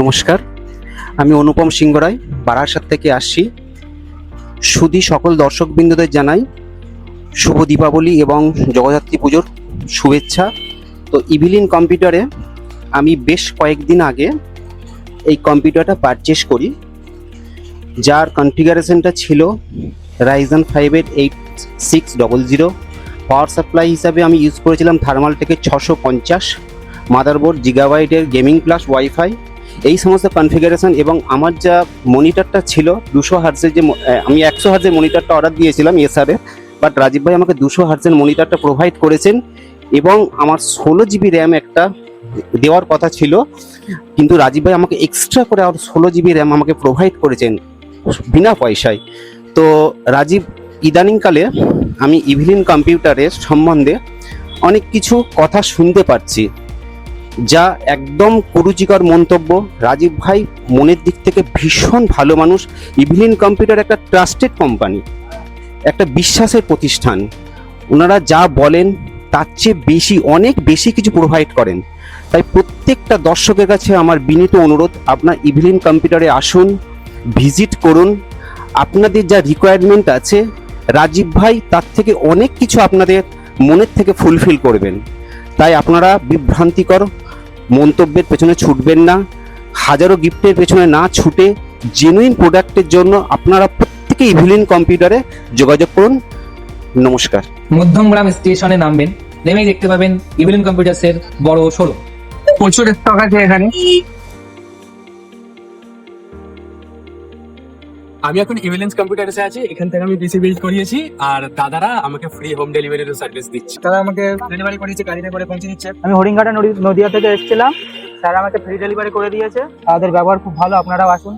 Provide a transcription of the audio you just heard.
নমস্কার, আমি অনুপম সিংহ রায় বারাসাত থেকে আসছি। সুধী সকল দর্শকবৃন্দদের জানাই শুভ দীপাবলি এবং জগদ্ধাত্রী পুজোর শুভেচ্ছা। তো ইভিলিন কম্পিউটারে আমি বেশ কয়েকদিন আগে এই কম্পিউটারটা পারচেস করি, যার কনফিগারেশনটা ছিল রাইজেন 5-এর 8600। পাওয়ার সাপ্লাই হিসাবে আমি ইউজ করেছিলাম থার্মালটেকের 650, মাদারবোর্ড জিগাবাইটের গেমিং প্লাস ওয়াইফাই, এই সমস্ত কনফিগারেশন। এবং আমার যা মনিটরটা ছিল 200 হার্জের, যে আমি 100 হার্জের মনিটরটা অর্ডার দিয়েছিলাম এসআরের, বাট রাজীব ভাই আমাকে 200 হার্জের মনিটরটা প্রোভাইড করেছেন। এবং আমার 16 জিবি র্যাম একটা দেওয়ার কথা ছিল, কিন্তু রাজীব ভাই আমাকে এক্সট্রা করে আর 16 জিবি র্যাম আমাকে প্রোভাইড করেছেন বিনা পয়সায়। তো রাজীব, ইদানিংকালে আমি ইভিলিন কম্পিউটারের সম্বন্ধে অনেক কিছু কথা শুনতে পাচ্ছি, যা একদম কুরুচিকর মন্তব্য। রাজীব ভাই মনের দিক থেকে ভীষণ ভালো মানুষ। ইভিলিন কম্পিউটার একটা ট্রাস্টেড কোম্পানি, একটা বিশ্বাসের প্রতিষ্ঠান। ওনারা যা বলেন তার চেয়ে বেশি, অনেক বেশি কিছু প্রোভাইড করেন। তাই প্রত্যেকটা দর্শকের কাছে আমার বিনীত অনুরোধ, আপনার ইভিলিন কম্পিউটারে আসুন, ভিজিট করুন। আপনাদের যা রিকোয়ারমেন্ট আছে রাজীব ভাই তার থেকে অনেক কিছু আপনাদের মনের থেকে ফুলফিল করবেন। তাই আপনারা বিভ্রান্তিকর মন্তব্যের পেছনে ছুটবেন না, হাজারো গিফটের পেছনে না ছুটে জেনুইন প্রোডাক্টের জন্য আপনারা প্রত্যেকে ইভিলিন কম্পিউটারে যোগাযোগ করুন। নমস্কার। মধ্যমগ্রাম স্টেশনে নামবেন, নেমেই দেখতে পাবেন ইভিলিন কম্পিউটার্সের বড় শোরুম। প্রচুর স্টক আছে এখানে। আমি এখন ইভিলেন্স কম্পিউটারসে আছি। এখান থেকে আমি পিসি বিল্ড করিয়েছি, আর দাদারা আমাকে ফ্রি হোম ডেলিভারির সার্ভিস দিচ্ছে। তারা আমাকে ডেলিভারি করেছে, গাড়িতে করে পৌঁছে দিচ্ছে। আমি হরিণঘাটা নদিয়া থেকে এসেছিলাম, তারা আমাকে ফ্রি ডেলিভারি করে দিয়েছে। তাদের ব্যবহার খুব ভালো, আপনারাও আসুন।